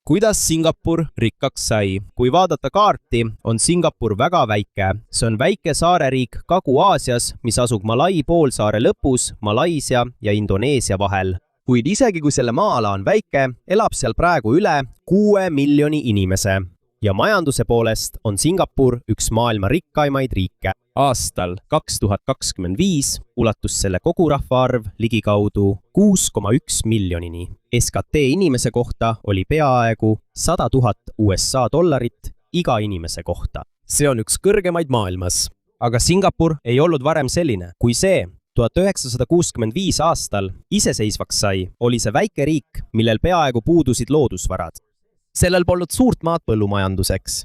Kuidas Singapur rikkaks sai? Kui vaadata kaarti, on Singapur väga väike. See on väike saareriik Kagu-Aasias, mis asub Malai poolsaare lõpus Malaisia ja Indoneesia vahel. Kuid isegi kui selle maa-ala on väike, elab seal praegu üle 6 miljoni inimese. Ja majanduse poolest on Singapur üks maailma rikkaimaid riike. Aastal 2025 ulatus selle kogurahvaarv ligikaudu 6,1 miljonini. SKT inimese kohta oli peaaegu 100 000 USA dollarit iga inimese kohta. See on üks kõrgemaid maailmas. Aga Singapur ei olnud varem selline. Kui see 1965 aastal iseseisvaks sai, oli see väike riik, millel peaaegu puudusid loodusvarad. Sellel polnud suurt maad põllumajanduseks.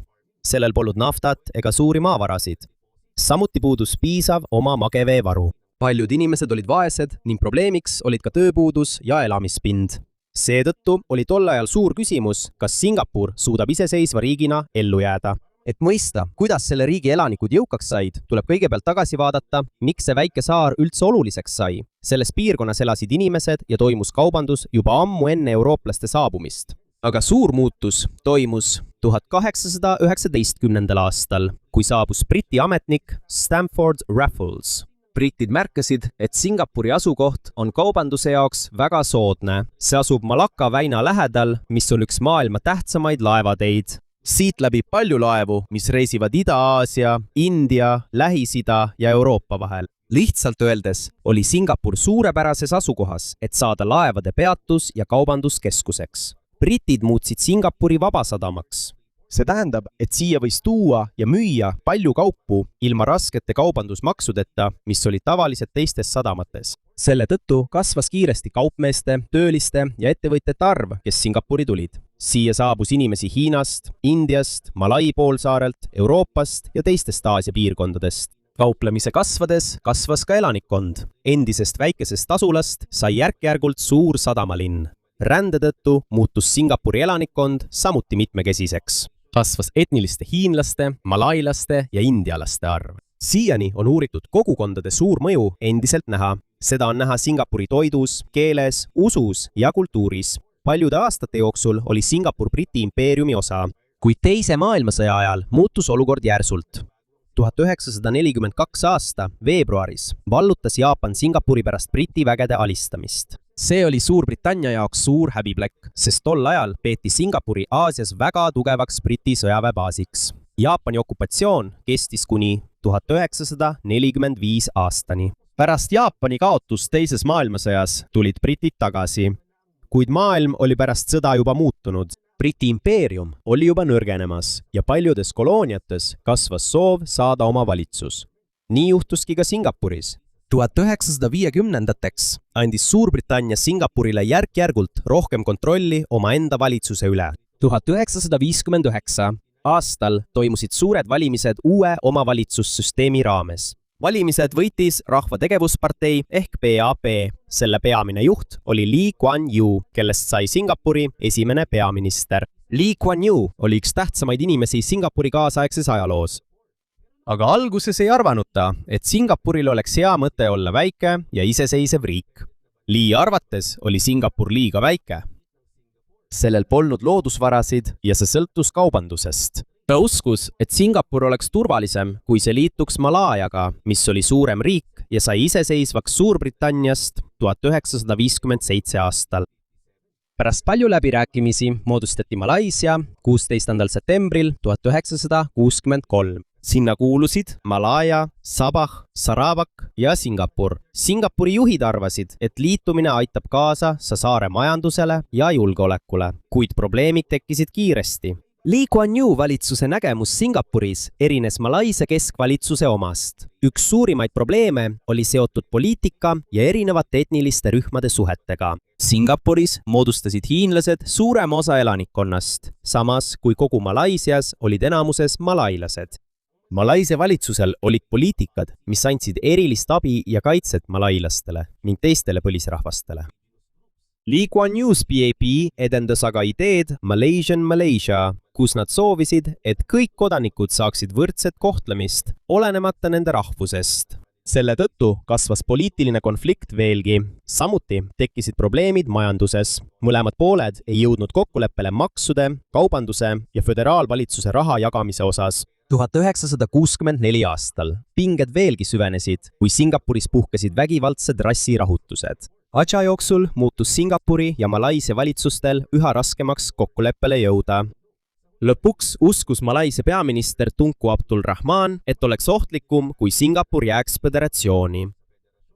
Sellel polnud naftat ega suuri maavarasid. Samuti puudus piisav oma mageveevaru. Paljud inimesed olid vaesed ning probleemiks olid ka tööpuudus ja elamispind. Seetõttu oli tol ajal suur küsimus, kas Singapur suudab iseseisva riigina ellu jääda. Et mõista, kuidas selle riigi elanikud jõukaks said, tuleb kõigepealt tagasi vaadata, miks see väike saar üldse oluliseks sai. Selles piirkonnas elasid inimesed ja toimus kaubandus juba ammu enne eurooplaste saabumist. Aga suur muutus toimus 1819. aastal, kui saabus Briti ametnik Stamford Raffles. Britid märkasid, et Singapuri asukoht on kaubanduse jaoks väga soodne. See asub Malacca väina lähedal, mis on üks maailma tähtsamaid laevateid. Siit läbi palju laevu, mis reisivad Ida-Aasia, India, Lähis-Ida ja Euroopa vahel. Lihtsalt öeldes oli Singapur suurepärases asukohas, et saada laevade peatus- ja kaubanduskeskuseks. Britid muutsid Singapuri vabasadamaks. See tähendab, et siia võis tuua ja müüa palju kaupu ilma raskete kaubandusmaksudeta, mis olid tavaliselt teistes sadamates. Selle tõttu kasvas kiiresti kaupmeeste, tööliste ja ettevõtjate arv, kes Singapuri tulid. Siia saabus inimesi Hiinast, Indiast, Malai poolsaarelt, Euroopast ja teistest Aasia piirkondadest. Kauplemise kasvades kasvas ka elanikkond. Endisest väikesest asulast sai järk-järgult suur sadamalinn. Rände tõttu muutus Singapuri elanikkond samuti mitmekesiseks. Kasvas etniliste hiinlaste, malailaste ja indialaste arv. Siiani on uuritud kogukondade suur mõju endiselt näha. Seda on näha Singapuri toidus, keeles, usus ja kultuuris. Paljude aastate jooksul oli Singapur Briti impeeriumi osa, kuid teise maailmasõja ajal muutus olukord järsult. 1942 aasta veebruaris vallutas Jaapan Singapuri pärast Briti vägede alistamist. See oli Suurbritannia jaoks suur häbiplekk, sest tol ajal peeti Singapuri Aasias väga tugevaks Briti sõjaväebaasiks. Jaapani okupatsioon kestis kuni 1945 aastani. Pärast Jaapani kaotust teises maailmasõjas tulid britid tagasi, kuid maailm oli pärast sõda juba muutunud. Briti impeerium oli juba nõrgenemas ja paljudes kolooniates kasvas soov saada oma valitsus. Nii juhtuski ka Singapuris. 1950-ndateks andis Suurbritannia Singapurile järk-järgult rohkem kontrolli oma enda valitsuse üle. 1959 aastal toimusid suured valimised uue omavalitsussüsteemi raames. Valimised võitis Rahva Tegevuspartei ehk PAP. Selle peamine juht oli Lee Kuan Yew, kellest sai Singapuri esimene peaminister. Lee Kuan Yew oli üks tähtsamaid inimesi Singapuri kaasaegses ajaloos. Aga alguses ei arvanud ta, et Singapuril oleks hea mõte olla väike ja iseseisev riik. Lee arvates oli Singapur liiga väike. Sellel polnud loodusvarasid ja see sõltus kaubandusest. Ta uskus, et Singapur oleks turvalisem, kui see liituks Malaiaga, mis oli suurem riik ja sai iseseisvaks Suurbritanniast 1957 aastal. Pärast palju läbirääkimisi moodustati Malaisia 16. septembril 1963. Sinna kuulusid Malaia, Sabah, Sarawak ja Singapur. Singapuri juhid arvasid, et liitumine aitab kaasa saare majandusele ja julgeolekule, kuid probleemid tekkisid kiiresti. Lee Kuan Yew valitsuse nägemus Singapuris erines Malaisia keskvalitsuse omast. Üks suurimaid probleeme oli seotud poliitika ja erinevate etniliste rühmade suhetega. Singapuris moodustasid hiinlased suurema osa elanikkonnast, samas kui kogu Malaisias olid enamuses malailased. Malaisia valitsusel olid poliitikad, mis andsid erilist abi ja kaitset malailastele ning teistele põlisrahvastele. Lee Kuan Yew's PAP edendas aga ideed Malaysian Malaysia, kus nad soovisid, et kõik kodanikud saaksid võrdset kohtlemist, olenemata nende rahvusest. selle tõttu kasvas poliitiline konflikt veelgi. Samuti tekkisid probleemid majanduses. Mõlemad pooled ei jõudnud kokkuleppele maksude, kaubanduse ja föderaalvalitsuse raha jagamise osas. 1964 aastal pinged veelgi süvenesid, kui Singapuris puhkesid vägivaldsed rassirahutused. Aja jooksul muutus Singapuri ja Malaisia valitsustel üha raskemaks kokkuleppele jõuda. Lõpuks uskus Malaisia peaminister Tunku Abdul Rahman, et oleks ohtlikum, kui Singapur jääks föderatsiooni.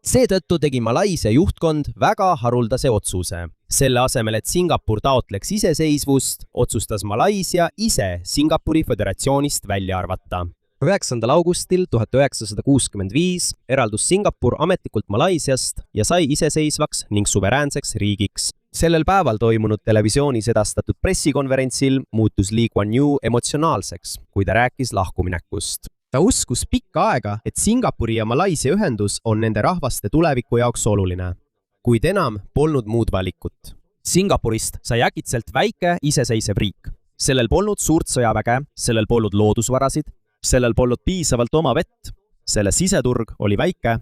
Seetõttu tegi Malaisia juhtkond väga haruldase otsuse. Selle asemel, et Singapur taotleks iseseisvust, otsustas Malaisia ise Singapuri föderatsioonist välja arvata. 9. augustil 1965 eraldus Singapur ametlikult Malaisiast ja sai iseseisvaks ning suveräänseks riigiks. Sellel päeval toimunud televisioonis edastatud pressikonverentsil muutus Lee Kuan Yew emotsionaalseks, kui ta rääkis lahkuminekust. Ta uskus pikka aega, et Singapuri ja Malaisia ühendus on nende rahvaste tuleviku jaoks oluline. Kuid enam polnud muud valikut. Singapurist sai äkitselt väike iseseisev riik. Sellel polnud suurt sõjaväge, sellel polnud loodusvarasid, sellel polnud piisavalt oma vett, selle siseturg oli väike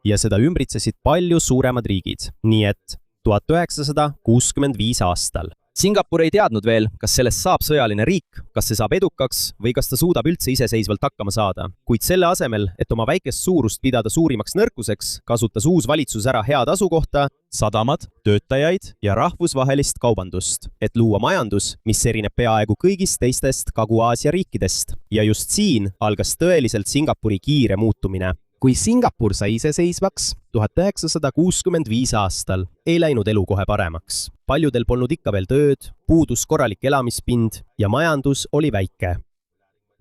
ja seda ümbritsesid palju suuremad riigid, nii et 1965 aastal. Singapur ei teadnud veel, kas sellest saab sõjaline riik, kas see saab edukaks või kas ta suudab üldse iseseisvalt hakkama saada. Kuid selle asemel, et oma väikest suurust pidada suurimaks nõrkuseks, kasutas uus valitsus ära head asukohta, sadamad, töötajaid ja rahvusvahelist kaubandust, et luua majandus, mis erineb peaaegu kõigist teistest Kagu-Aasia riikidest. Ja just siin algas tõeliselt Singapuri kiire muutumine. Kui Singapur sai iseseisvaks 1965 aastal, ei läinud elu kohe paremaks. Paljudel polnud ikka veel tööd, puudus korralik elamispind ja majandus oli väike.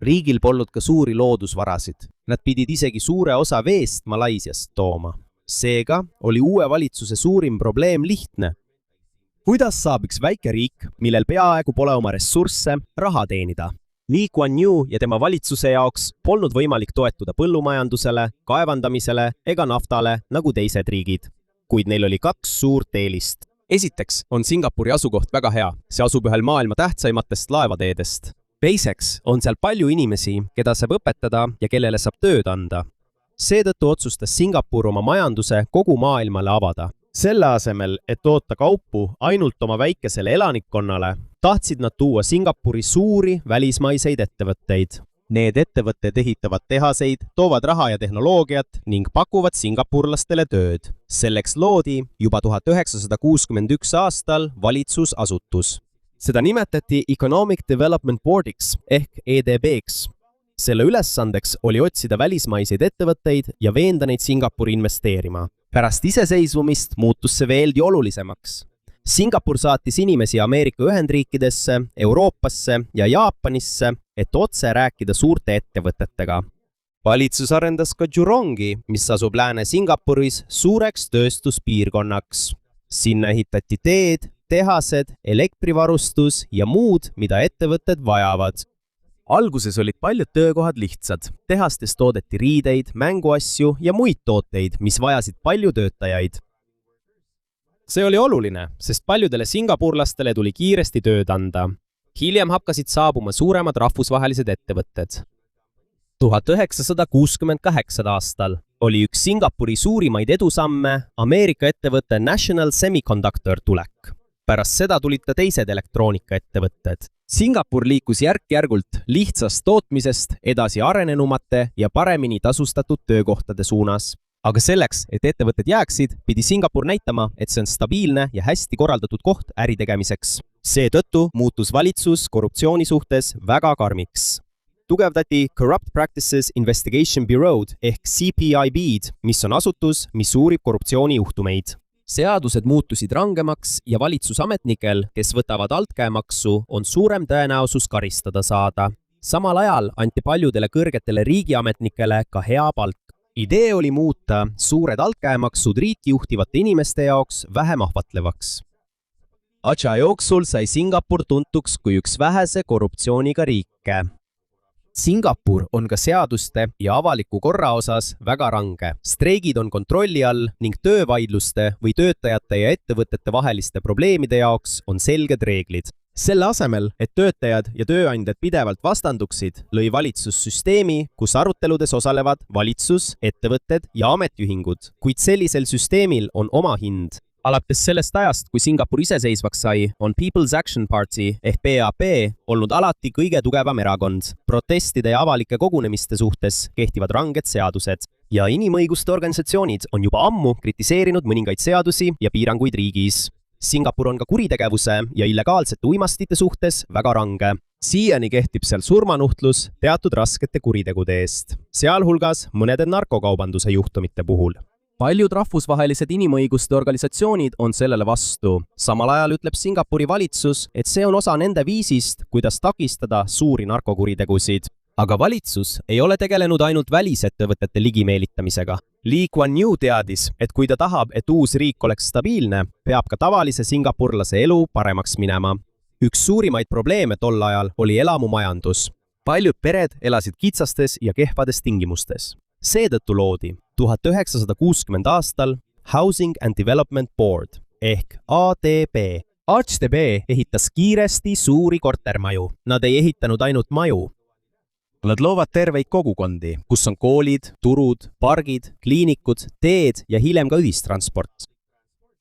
Riigil polnud ka suuri loodusvarasid. Nad pidid isegi suure osa veest Malaisiast tooma. Seega oli uue valitsuse suurim probleem lihtne. Kuidas saab üks väike riik, millel peaaegu pole oma ressursse, raha teenida? Lee Kuan Yew ja tema valitsuse jaoks polnud võimalik toetuda põllumajandusele, kaevandamisele ega naftale nagu teised riigid. Kuid neil oli 2 suurt eelist. Esiteks on Singapuri asukoht väga hea. See asub ühel maailma tähtsaimatest laevateedest. Teiseks on seal palju inimesi, keda saab õpetada ja kellele saab tööd anda. Seetõttu otsustas Singapur oma majanduse kogu maailmale avada. Selle asemel, et toota kaupu ainult oma väikesele elanikkonnale, tahtsid nad tuua Singapuri suuri välismaiseid ettevõtteid. Need ettevõtted ehitavad tehaseid, toovad raha ja tehnoloogiat ning pakuvad singapurlastele tööd. Selleks loodi juba 1961 aastal valitsusasutus. Seda nimetati Economic Development Boardiks ehk EDB-ks. Selle ülesandeks oli otsida välismaiseid ettevõtteid ja veenda neid Singapuri investeerima. Pärast iseseisvumist muutus see veelgi olulisemaks. Singapur saatis inimesi Ameerika Ühendriikidesse, Euroopasse ja Jaapanisse, et otse rääkida suurte ettevõtetega. Valitsus arendas ka Jurongi, mis asub Lääne-Singapuris suureks tööstuspiirkonnaks. Sinna ehitati teed, tehased, elektrivarustus ja muud, mida ettevõtted vajavad. Alguses olid paljud töökohad lihtsad. Tehastes toodeti riideid, mänguasju ja muid tooteid, mis vajasid palju töötajaid. See oli oluline, sest paljudele singapurlastele tuli kiiresti tööd anda. Hiljem hakkasid saabuma suuremad rahvusvahelised ettevõtted. 1968 aastal oli üks Singapuri suurimaid edusamme Ameerika ettevõtte National Semiconductor tulek. Pärast seda tulid ka teised elektroonikaettevõtted. Singapur liikus järk-järgult lihtsast tootmisest edasi arenenumate ja paremini tasustatud töökohtade suunas. Aga selleks, et ettevõtted jääksid, pidi Singapur näitama, et see on stabiilne ja hästi korraldatud koht äritegemiseks. Seetõttu muutus valitsus korruptsiooni suhtes väga karmiks. Tugevdati Corrupt Practices Investigation Bureau'd ehk CPIB-d, mis on asutus, mis uurib korruptsioonijuhtumeid. Seadused muutusid rangemaks ja valitsusametnikel, kes võtavad altkäemaksu, on suurem tõenäosus karistada saada. Samal ajal anti paljudele kõrgetele riigiametnikele ka hea palk. Idee oli muuta suured altkäemaksud riiki juhtivate inimeste jaoks vähem ahvatlevaks. Aja jooksul sai Singapur tuntuks kui üks vähese korruptsiooniga riike. Singapur on ka seaduste ja avaliku korra osas väga range. Streigid on kontrolli all ning töövaidluste või töötajate ja ettevõtete vaheliste probleemide jaoks on selged reeglid. Selle asemel, et töötajad ja tööandjad pidevalt vastanduksid, lõi valitsus süsteemi, kus aruteludes osalevad valitsus, ettevõtted ja ametiühingud, kuid sellisel süsteemil on oma hind. Alates sellest ajast, kui Singapur iseseisvaks sai, on People's Action Party ehk PAP olnud alati kõige tugevam erakond. Protestide ja avalike kogunemiste suhtes kehtivad ranged seadused ja inimõiguste organisatsioonid on juba ammu kritiseerinud mõningaid seadusi ja piiranguid riigis. Singapur on ka kuritegevuse ja illegaalsete uimastite suhtes väga range. Siiani kehtib seal surmanuhtlus teatud raskete kuritegude eest, sealhulgas mõnede narkokaubanduse juhtumite puhul. Paljud rahvusvahelised inimõiguste organisatsioonid on sellele vastu. Samal ajal ütleb Singapuri valitsus, et see on osa nende viisist, kuidas takistada suuri narkokuritegusid. Aga valitsus ei ole tegelenud ainult välisettevõtete ligimeelitamisega. Lee Kuan Yew teadis, et kui ta tahab, et uus riik oleks stabiilne, peab ka tavalise singapurlase elu paremaks minema. Üks suurimaid probleeme tol ajal oli elamumajandus. Paljud pered elasid kitsastes ja kehvades tingimustes. Seetõttu loodi 1960 aastal Housing and Development Board ehk ADB. HDB ehitas kiiresti suuri kortermaju. Nad ei ehitanud ainult maju. Nad loovad terveid kogukondi, kus on koolid, turud, pargid, kliinikud, teed ja hiljem ka ühistransport.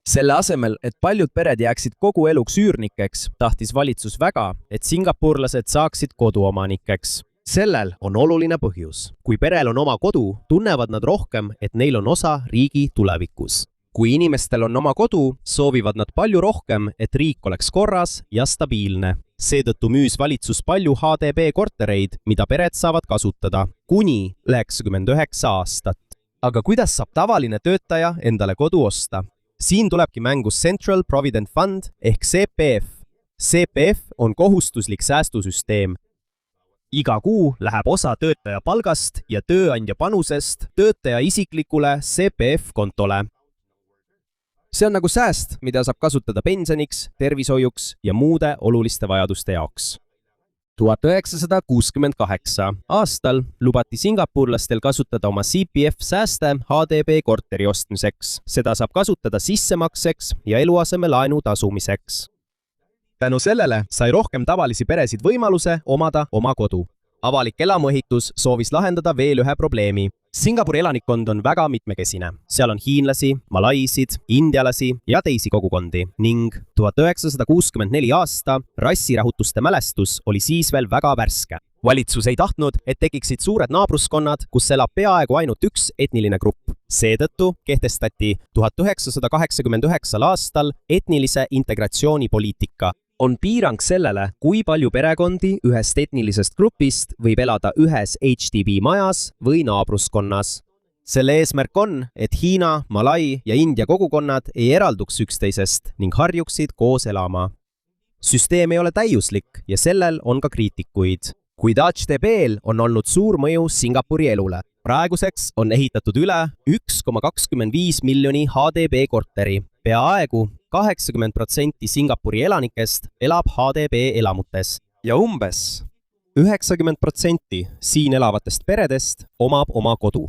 Selle asemel, et paljud pered jääksid kogu eluks üürnikeks, tahtis valitsus väga, et singapurlased saaksid koduomanikeks. Sellel on oluline põhjus. Kui perel on oma kodu, tunnevad nad rohkem, et neil on osa riigi tulevikus. Kui inimestel on oma kodu, soovivad nad palju rohkem, et riik oleks korras ja stabiilne. Seetõttu müüs valitsus palju HDB kortereid, mida pered saavad kasutada kuni 99 aastat. Aga kuidas saab tavaline töötaja endale kodu osta? Siin tulebki mängu Central Provident Fund ehk CPF. CPF on kohustuslik säästusüsteem. Iga kuu läheb osa töötaja palgast ja tööandja panusest töötaja isiklikule CPF-kontole. See on nagu sääst, mida saab kasutada pensioniks, tervishoiuks ja muude oluliste vajaduste jaoks. 1968 aastal lubati singapurlastel kasutada oma CPF-sääste HDB korteri ostmiseks. Seda saab kasutada sissemakseks ja eluasemelaenu tasumiseks. Tänu sellele sai rohkem tavalisi peresid võimaluse omada oma kodu. Avalik elamuehitus soovis lahendada veel ühe probleemi. Singapuri elanikkond on väga mitmekesine. Seal on hiinlasi, malaisid, indialasi ja teisi kogukondi ning 1964 aasta rassirahutuste mälestus oli siis veel väga värske. Valitsus ei tahtnud, et tekiksid suured naabruskonnad, kus elab peaaegu ainult üks etniline grupp. Seetõttu kehtestati 1989 aastal etnilise integratsiooni poliitika. On piirang sellele, kui palju perekondi ühest etnilisest grupist võib elada ühes HDB majas või naabruskonnas. Selle eesmärk on, et Hiina, Malai ja India kogukonnad ei eralduks üksteisest ning harjuksid koos elama. Süsteem ei ole täiuslik ja sellel on ka kriitikuid. Kuid HDB-l on olnud suur mõju Singapuri elule. Praeguseks on ehitatud üle 1,25 miljoni HDB korteri. Peaaegu 80% Singapuri elanikest elab HDB elamutes ja umbes 90% siin elavatest peredest omab oma kodu.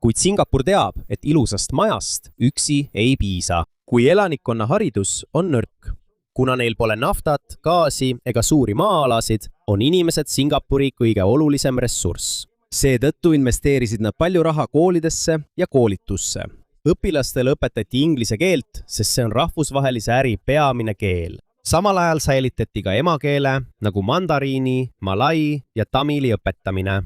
Kuid Singapur teab, et ilusast majast üksi ei piisa, kui elanikkonna haridus on nõrk. Kuna neil pole naftat, gaasi ega suuri maa-alasid, on inimesed Singapuri kõige olulisem ressurss. Seetõttu investeerisid nad palju raha koolidesse ja koolitusse. Õpilastele õpetati inglise keelt, sest see on rahvusvahelise äri peamine keel. Samal ajal säilitati ka emakeele nagu mandariini, malai ja tamili õpetamine.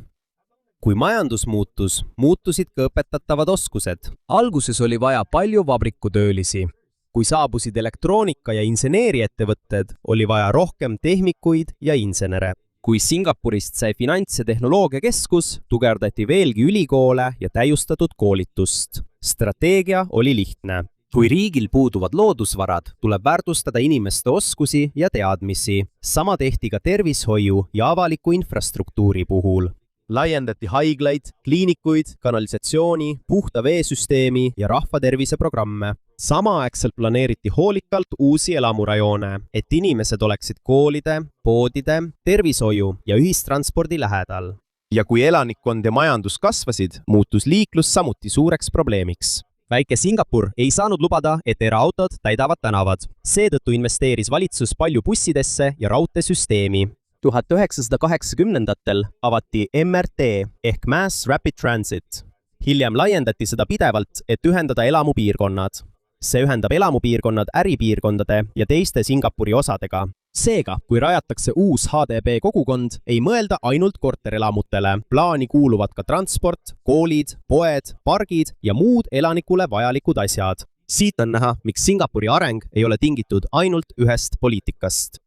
Kui majandus muutus, muutusid ka õpetatavad oskused. Alguses oli vaja palju vabrikutöölisi. Kui saabusid elektroonika ja inseneeriettevõtted, oli vaja rohkem tehmikuid ja insenere. Kui Singapurist sai finants- ja tehnoloogiakeskus, tugevdati veelgi ülikoole ja täiustatud koolitust. Strateegia oli lihtne. Kui riigil puuduvad loodusvarad, tuleb väärtustada inimeste oskusi ja teadmisi. Sama tehti ka tervishoiu ja avaliku infrastruktuuri puhul. Laiendati haiglaid, kliinikuid, kanalisatsiooni, puhta veesüsteemi ja rahvaterviseprogramme. Samaaegselt planeeriti hoolikalt uusi elamurajoone, et inimesed oleksid koolide, poodide, tervishoiu ja ühistranspordi lähedal. Ja kui elanikkond ja majandus kasvasid, muutus liiklus samuti suureks probleemiks. väike Singapur ei saanud lubada, et eraautod täidavad tänavad. Seetõttu investeeris valitsus palju bussidesse ja raudteesüsteemi. 1980-ndatel avati MRT ehk Mass Rapid Transit. Hiljem laiendati seda pidevalt, et ühendada elamupiirkonnad. See ühendab elamupiirkonnad äripiirkondade ja teiste Singapuri osadega. Seega, kui rajatakse uus HDB kogukond, ei mõelda ainult korterelamutele. Plaani kuuluvad ka transport, koolid, poed, pargid ja muud elanikule vajalikud asjad. Siit on näha, miks Singapuri areng ei ole tingitud ainult ühest poliitikast.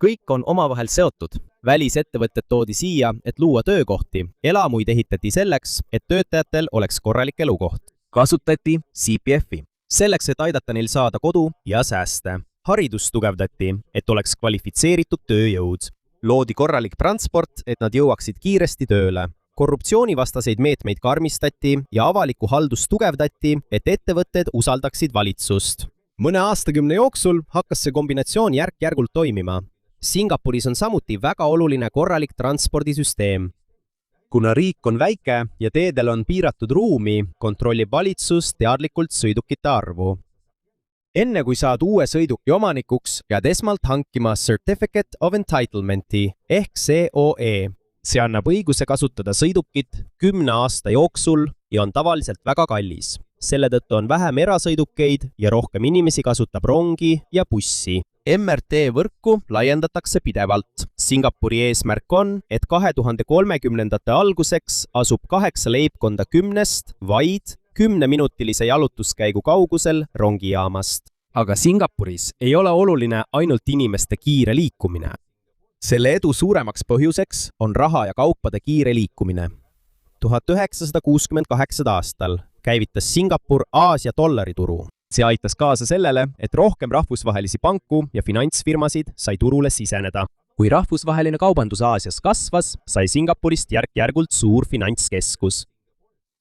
Kõik on omavahel seotud. Välisettevõtted toodi siia, et luua töökohti. Elamuid ehitati selleks, et töötajatel oleks korralik elukoht. Kasutati CPF-i. Selleks, et aidata neil saada kodu ja sääste. Haridust tugevdati, et oleks kvalifitseeritud tööjõud. Loodi korralik transport, et nad jõuaksid kiiresti tööle. Korruptsioonivastaseid meetmeid karmistati ja avalikku haldust tugevdati, et ettevõtted usaldaksid valitsust. Mõne aastakümne jooksul hakkas see kombinatsioon järk-järgult toimima. Singapuris on samuti väga oluline korralik transpordisüsteem. Kuna riik on väike ja teedel on piiratud ruumi, kontrollib valitsus teadlikult sõidukite arvu. Enne kui saad uue sõiduki omanikuks, pead esmalt hankima Certificate of Entitlementi ehk COE. See annab õiguse kasutada sõidukit 10 aasta jooksul ja on tavaliselt väga kallis. Selle tõttu on vähem erasõidukeid ja rohkem inimesi kasutab rongi ja bussi. MRT-võrku laiendatakse pidevalt. Singapuri eesmärk on, et 2030-ndate alguseks asub 8 leibkonda 10-st vaid 10-minutilise jalutuskäigu kaugusel rongijaamast. Aga Singapuris ei ole oluline ainult inimeste kiire liikumine. Selle edu suuremaks põhjuseks on raha ja kaupade kiire liikumine. 1968 aastal käivitas Singapur Aasia dollarituru. See aitas kaasa sellele, et rohkem rahvusvahelisi panku ja finantsfirmasid sai turule siseneda. Kui rahvusvaheline kaubandus Aasias kasvas, sai Singapurist järk-järgult suur finantskeskus.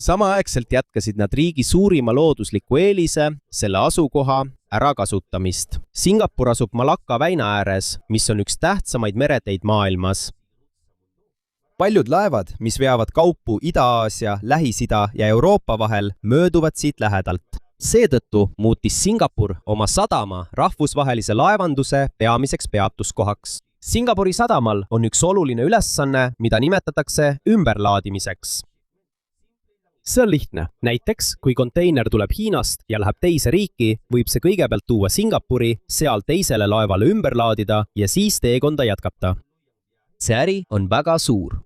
Samaaegselt jätkasid nad riigi suurima loodusliku eelise, selle asukoha ärakasutamist. Singapur asub Malacca väina ääres, mis on üks tähtsamaid mereteid maailmas. Paljud laevad, mis veavad kaupu Ida-Aasia, Lähis-Ida ja Euroopa vahel, mööduvad siit lähedalt. Seetõttu muutis Singapur oma sadama rahvusvahelise laevanduse peamiseks peatuskohaks. Singapuri sadamal on üks oluline ülesanne, mida nimetatakse ümberlaadimiseks. See on lihtne. Näiteks, kui konteiner tuleb Hiinast ja läheb teise riiki, võib see kõigepealt tuua Singapuri, seal teisele laevale ümber laadida ja siis teekonda jätkata. See äri on väga suur.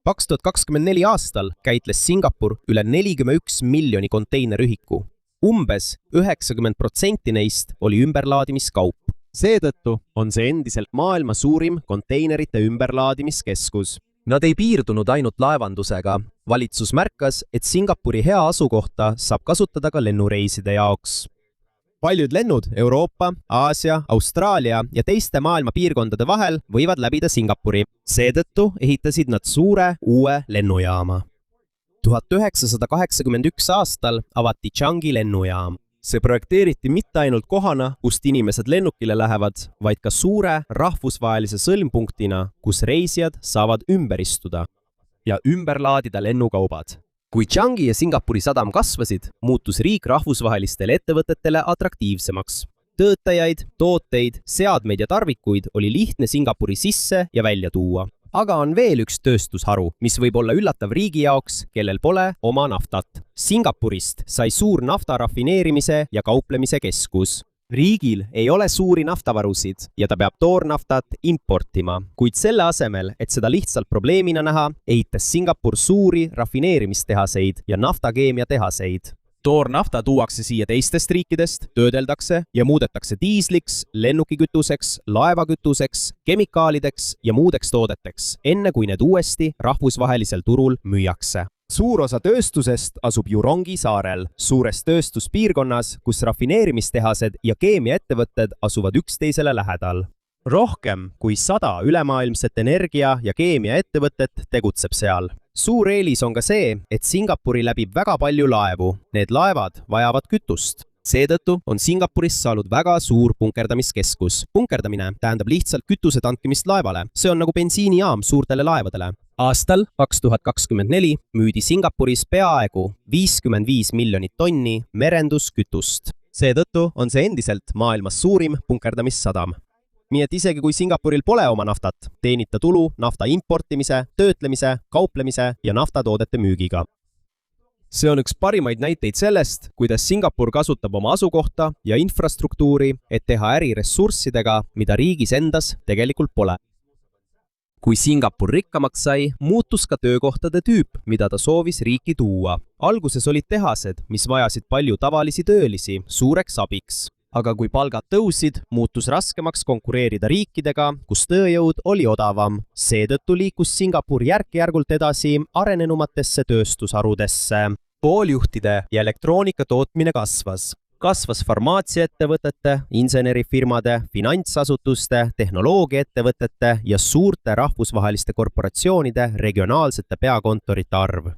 2024 aastal käitles Singapur üle 41 miljoni konteinerühiku. Umbes 90% neist oli ümberlaadimiskaup. Seetõttu on see endiselt maailma suurim konteinerite ümberlaadimiskeskus. Nad ei piirdunud ainult laevandusega. Valitsus märkas, et Singapuri hea asukohta saab kasutada ka lennureiside jaoks. Paljud lennud Euroopa, Aasia, Austraalia ja teiste maailma piirkondade vahel võivad läbida Singapuri. Seetõttu ehitasid nad suure uue lennujaama. 1981 aastal avati Changi lennujaam. See projekteeriti mitte ainult kohana, kust inimesed lennukile lähevad, vaid ka suure rahvusvahelise sõlmpunktina, kus reisijad saavad ümber istuda ja ümber laadida lennukaubad. Kui Changi ja Singapuri sadam kasvasid, muutus riik rahvusvahelistele ettevõtetele atraktiivsemaks. Töötajaid, tooteid, seadmeid ja tarvikuid oli lihtne Singapuri sisse ja välja tuua. Aga on veel üks tööstusharu, mis võib olla üllatav riigi jaoks, kellel pole oma naftat. Singapurist sai suur nafta rafineerimise ja kauplemise keskus. Riigil ei ole suuri naftavarusid ja ta peab toornaftat importima, kuid selle asemel, et seda lihtsalt probleemina näha, ehitas Singapur suuri rafineerimistehaseid ja naftakeemiatehaseid. Toornafta tuuakse siia teistest riikidest, töödeldakse ja muudetakse diisliks, lennukikütuseks, laevakütuseks, kemikaalideks ja muudeks toodeteks, enne kui need uuesti rahvusvahelisel turul müüakse. Suur osa tööstusest asub Jurongi saarel, suures tööstuspiirkonnas, kus rafineerimistehased ja keemiaettevõtted asuvad üksteisele lähedal. Rohkem kui 100 ülemaailmset energia- ja keemiaettevõtet tegutseb seal. Suur eelis on ka see, et Singapuri läbib väga palju laevu. Need laevad vajavad kütust. Seetõttu on Singapurist saanud väga suur punkerdamiskeskus. Punkerdamine tähendab lihtsalt kütuse tankimist laevale. See on nagu bensiinijaam suurtele laevadele. Aastal 2024 müüdi Singapuris peaaegu 55 miljonit tonni merenduskütust. Seetõttu on see endiselt maailmas suurim punkerdamissadam. Nii et isegi kui Singapuril pole oma naftat, teenib ta tulu nafta importimise, töötlemise, kauplemise ja naftatoodete müügiga. See on üks parimaid näiteid sellest, kuidas Singapur kasutab oma asukohta ja infrastruktuuri, et teha äri ressurssidega, mida riigis endas tegelikult pole. Kui Singapur rikkamaks sai, muutus ka töökohtade tüüp, mida ta soovis riiki tuua. Alguses olid tehased, mis vajasid palju tavalisi töölisi, suureks abiks. Aga kui palgad tõusid, muutus raskemaks konkureerida riikidega, kus tööjõud oli odavam. Seetõttu liikus Singapur järk-järgult edasi arenenumatesse tööstusharudesse. Pooljuhtide ja elektroonika tootmine kasvas. Kasvas farmaatsiaettevõtete, insenerifirmade, finantsasutuste, tehnoloogiaettevõtete ja suurte rahvusvaheliste korporatsioonide regionaalsete peakontorite arv.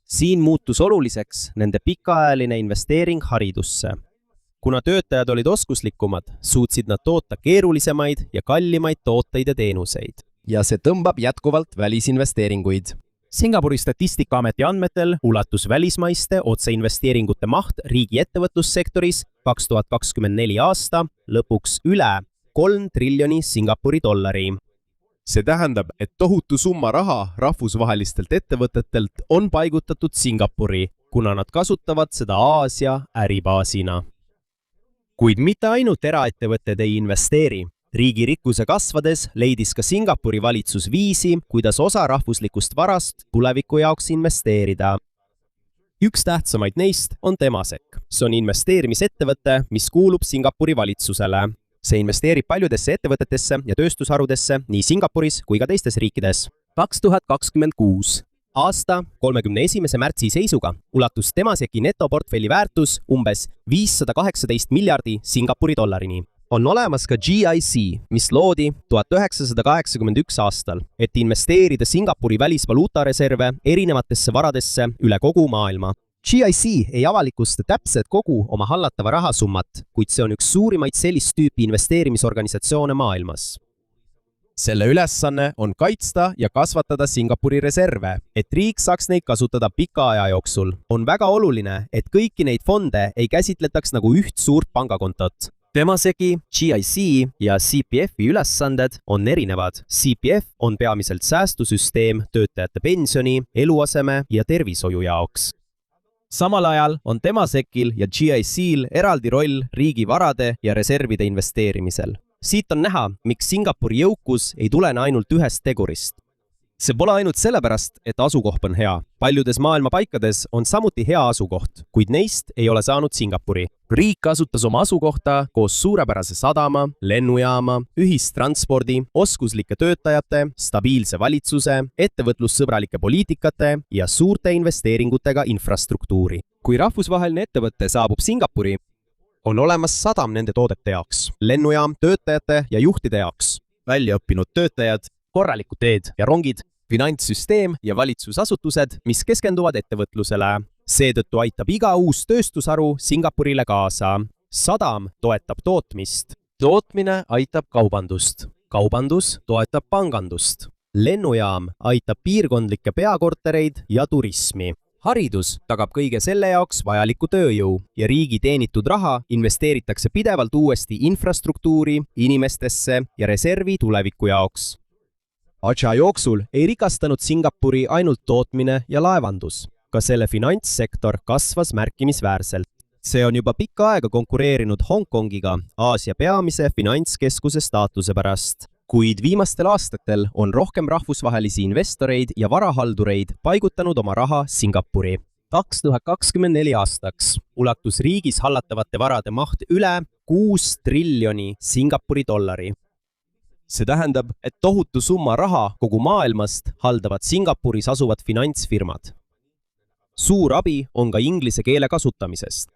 Siin muutus oluliseks nende pikaajaline investeering haridusse. Kuna töötajad olid oskuslikumad, suutsid nad toota keerulisemaid ja kallimaid tooteid ja teenuseid. Ja see tõmbab jätkuvalt välisinvesteeringuid. Singapuri Statistikaameti andmetel ulatus välismaiste otseinvesteeringute maht riigi ettevõtlussektoris 2024 aasta lõpuks üle 3 triljoni Singapuri dollari. See tähendab, et tohutu summa raha rahvusvahelistelt ettevõtetelt on paigutatud Singapuri, kuna nad kasutavad seda Aasia äribaasina. Kuid mitte ainult eraettevõtted ei investeeri. Riigi rikkuse kasvades leidis ka Singapuri valitsus viisi, kuidas osa rahvuslikust varast tuleviku jaoks investeerida. Üks tähtsamaid neist on Temasek. See on investeerimisettevõte, mis kuulub Singapuri valitsusele. See investeerib paljudesse ettevõtetesse ja tööstusharudesse nii Singapuris kui ka teistes riikides. 2026. Aasta 31. märtsi seisuga ulatus Temaseki netoportfelli väärtus umbes 518 miljardi Singapuri dollarini. On olemas ka GIC, mis loodi 1981 aastal, et investeerida Singapuri välisvaluutareserve erinevatesse varadesse üle kogu maailma. GIC ei avalikusta täpselt kogu oma hallatava rahasummat, kuid see on üks suurimaid sellist tüüpi investeerimisorganisatsioone maailmas. Selle ülesanne on kaitsta ja kasvatada Singapuri reserve, et riik saaks neid kasutada pika aja jooksul. On väga oluline, et kõiki neid fonde ei käsitletaks nagu üht suurt pangakontot. Temaseki, GIC ja CPF-i ülesanded on erinevad. CPF on peamiselt säästusüsteem töötajate pensioni, eluaseme ja tervishoiu jaoks. Samal ajal on Temasekil ja GIC-l eraldi roll riigi varade ja reservide investeerimisel. Siit on näha, miks Singapuri jõukus ei tulene ainult ühest tegurist. See pole ainult sellepärast, et asukoht on hea. Paljudes maailma paikades on samuti hea asukoht, kuid neist ei ole saanud Singapuri. Riik kasutas oma asukohta koos suurepärase sadama, lennujaama, ühistranspordi, oskuslike töötajate, stabiilse valitsuse, ettevõtlussõbralike poliitikate ja suurte investeeringutega infrastruktuuri. Kui rahvusvaheline ettevõte saabub Singapuri, on olemas sadam nende toodete jaoks, lennujaam töötajate ja juhtide jaoks, väljaõppinud töötajad, korralikud teed ja rongid, finantssüsteem ja valitsusasutused, mis keskenduvad ettevõtlusele. Seetõttu aitab iga uus tööstusharu Singapurile kaasa. Sadam toetab tootmist. Tootmine aitab kaubandust. Kaubandus toetab pangandust. Lennujaam aitab piirkondlikke peakortereid ja turismi. Haridus tagab kõige selle jaoks vajaliku tööjõu ja riigi teenitud raha investeeritakse pidevalt uuesti infrastruktuuri, inimestesse ja reservi tuleviku jaoks. Aja jooksul ei rikastanud Singapuri ainult tootmine ja laevandus. Ka selle finantssektor kasvas märkimisväärselt. See on juba pikka aega konkureerinud Hongkongiga Aasia peamise finantskeskuse staatuse pärast. Kuid viimastel aastatel on rohkem rahvusvahelisi investoreid ja varahaldureid paigutanud oma raha Singapuri. 2024 aastaks ulatus riigis hallatavate varade maht üle 6 triljoni Singapuri dollari. See tähendab, et tohutu summa raha kogu maailmast haldavad Singapuris asuvad finantsfirmad. Suur abi on ka inglise keele kasutamisest.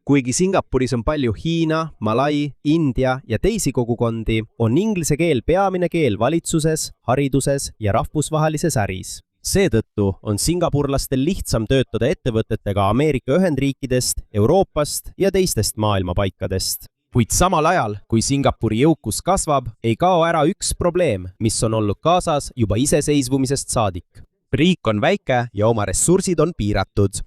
Kuigi Singapuris on palju Hiina, Malai, India ja teisi kogukondi, on inglise keel peamine keel valitsuses, hariduses ja rahvusvahelises äris. Seetõttu on singapurlastel lihtsam töötada ettevõtetega Ameerika Ühendriikidest, Euroopast ja teistest maailmapaikadest. Kuid samal ajal, kui Singapuri jõukus kasvab, ei kao ära üks probleem, mis on olnud kaasas juba iseseisvumisest saadik. Riik on väike ja oma ressursid on piiratud.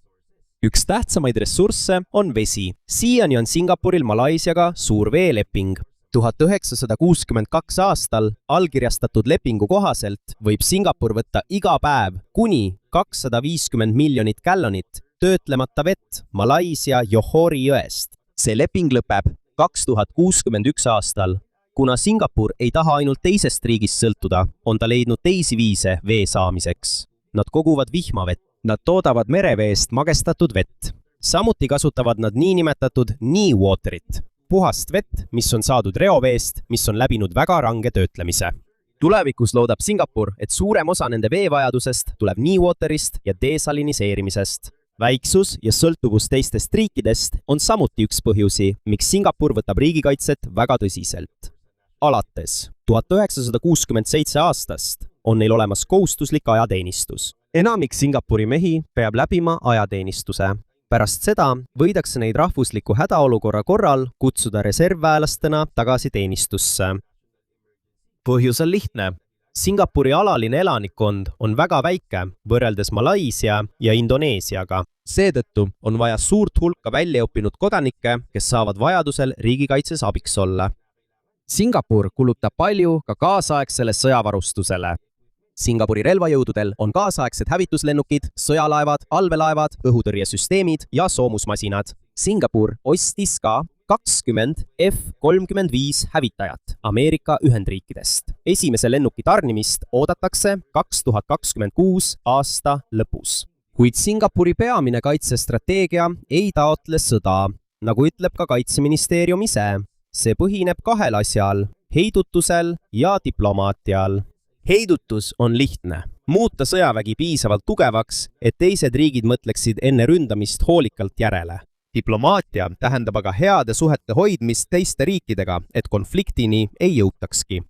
Üks tähtsamaid ressursse on vesi. Siiani on Singapuril Malaisiaga suur veeleping. 1962 aastal allkirjastatud lepingu kohaselt võib Singapur võtta iga päev kuni 250 miljonit gallonit töötlemata vett Malaisia Johori jõest. See leping lõpeb 2061 aastal. Kuna Singapur ei taha ainult teisest riigist sõltuda, on ta leidnud teisi viise vee saamiseks. Nad koguvad vihmavett. Nad toodavad mereveest magestatud vett. Samuti kasutavad nad niinimetatud NeWaterit. Puhast vett, mis on saadud reoveest, mis on läbinud väga range töötlemise. Tulevikus loodab Singapur, et suurem osa nende veevajadusest tuleb NeWaterist ja desaliniseerimisest. Väiksus ja sõltuvus teistest riikidest on samuti üks põhjusi, miks Singapur võtab riigikaitset väga tõsiselt. Alates 1967 aastast on neil olemas kohustuslik ajateenistus. Enamik Singapuri mehi peab läbima ajateenistuse. Pärast seda võidakse neid rahvusliku hädaolukorra korral kutsuda reservväelastena tagasi teenistusse. Põhjus on lihtne. Singapuri alaline elanikkond on väga väike võrreldes Malaisia ja Indoneesiaga. Seetõttu on vaja suurt hulka väljaõppinud kodanikke, kes saavad vajadusel riigikaitses abiks olla. Singapur kulutab palju ka kaasaegsele sõjavarustusele. Singapuri relvajõududel on kaasaegsed hävituslennukid, sõjalaevad, allveelaevad, õhutõrjesüsteemid ja soomusmasinad. Singapur ostis ka 20 F-35 hävitajat Ameerika Ühendriikidest. Esimese lennuki tarnimist oodatakse 2026 aasta lõpus. Kuid Singapuri peamine kaitsestrateegia ei taotle sõda, nagu ütleb ka kaitseministeerium ise. See põhineb kahel asjal, heidutusel ja diplomaatial. Heidutus on lihtne. Muuta sõjavägi piisavalt tugevaks, et teised riigid mõtleksid enne ründamist hoolikalt järele. Diplomaatia tähendab aga heade suhete hoidmist teiste riikidega, et konfliktini ei jõutakski.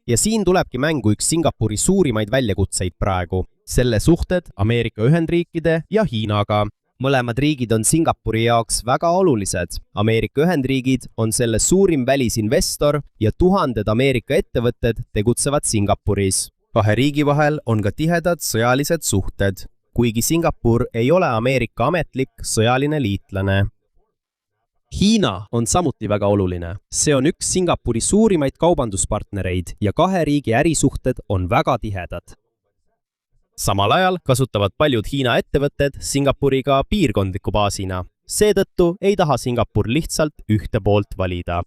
Ja siin tulebki mängu üks Singapuri suurimaid väljakutseid praegu. Selle suhted Ameerika Ühendriikide ja Hiinaga. Mõlemad riigid on Singapuri jaoks väga olulised. Ameerika Ühendriigid on selle suurim välisinvestor ja tuhanded Ameerika ettevõtted tegutsevad Singapuris. Kahe riigi vahel on ka tihedad sõjalised suhted, kuigi Singapur ei ole Ameerika ametlik sõjaline liitlane. Hiina on samuti väga oluline. See on üks Singapuri suurimaid kaubanduspartnereid ja kahe riigi ärisuhted on väga tihedad. Samal ajal kasutavad paljud Hiina ettevõtted Singapuriga piirkondliku baasina. Seetõttu ei taha Singapur lihtsalt ühte poolt valida.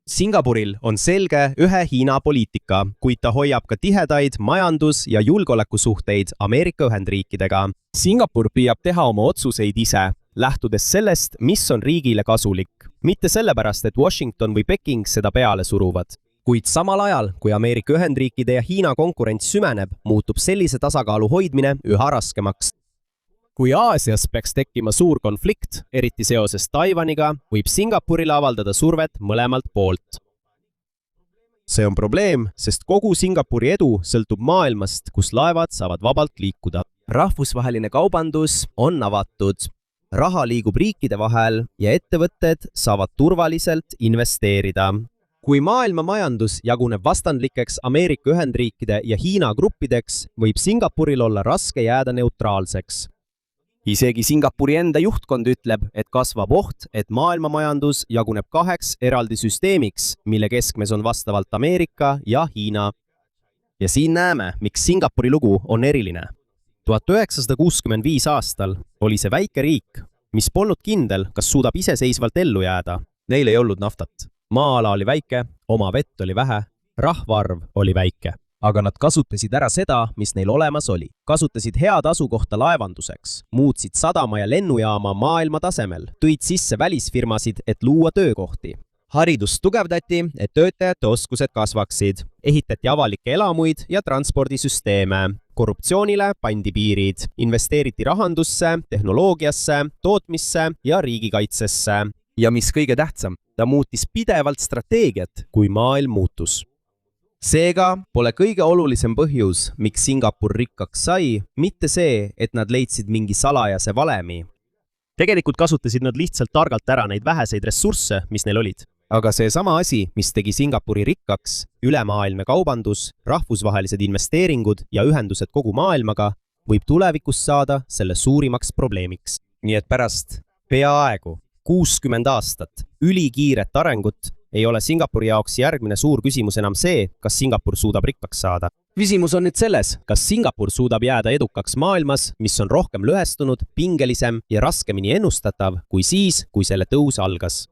Singapuril on selge ühe Hiina poliitika, kuid ta hoiab ka tihedaid majandus- ja julgeolekusuhteid Ameerika Ühendriikidega. Singapur püüab teha oma otsuseid ise, lähtudes sellest, mis on riigile kasulik. Mitte sellepärast, et Washington või Peking seda peale suruvad. Kuid samal ajal, kui Ameerika Ühendriikide ja Hiina konkurents sümeneb, muutub sellise tasakaalu hoidmine üha raskemaks. Kui Aasias peaks tekkima suur konflikt, eriti seoses Taiwaniga, võib Singapurile avaldada survet mõlemalt poolt. See on probleem, sest kogu Singapuri edu sõltub maailmast, kus laevad saavad vabalt liikuda. Rahvusvaheline kaubandus on avatud. Raha liigub riikide vahel ja ettevõtted saavad turvaliselt investeerida. Kui maailma majandus jaguneb vastandlikeks Ameerika Ühendriikide ja Hiina gruppideks, võib Singapuril olla raske jääda neutraalseks. Isegi Singapuri enda juhtkond ütleb, et kasvab oht, et maailma majandus jaguneb kaheks eraldi süsteemiks, mille keskmes on vastavalt Ameerika ja Hiina. Ja siin näeme, miks Singapuri lugu on eriline. 1965 aastal oli see väike riik, mis polnud kindel, kas suudab iseseisvalt ellu jääda. Neil ei olnud naftat. Maa-ala oli väike, oma vett oli vähe, rahvaarv oli väike. Aga nad kasutasid ära seda, mis neil olemas oli. Kasutasid head asukohta laevanduseks, muutsid sadama ja lennujaama maailma tasemel, tõid sisse välisfirmasid, et luua töökohti. Haridust tugevdati, et töötajate oskused kasvaksid. Ehitati avalikke elamuid ja transpordisüsteeme. Korruptsioonile pandi piirid. Investeeriti rahandusse, tehnoloogiasse, tootmisse ja riigikaitsesse. Ja mis kõige tähtsam, ta muutis pidevalt strateegiat, kui maailm muutus. Seega pole kõige olulisem põhjus, miks Singapur rikkaks sai, mitte see, et nad leidsid mingi salajase valemi. Tegelikult kasutasid nad lihtsalt targalt ära neid väheseid ressursse, mis neil olid. aga see sama asi, mis tegi Singapuri rikkaks, ülemaailmne kaubandus, rahvusvahelised investeeringud ja ühendused kogu maailmaga, võib tulevikus saada selle suurimaks probleemiks. Nii et pärast peaaegu 60 aastat ülikiiret arengut ei ole Singapuri jaoks järgmine suur küsimus enam see, kas Singapur suudab rikkaks saada. Küsimus on nüüd selles, kas Singapur suudab jääda edukaks maailmas, mis on rohkem lõhestunud, pingelisem ja raskemini ennustatav kui siis, kui selle tõus algas.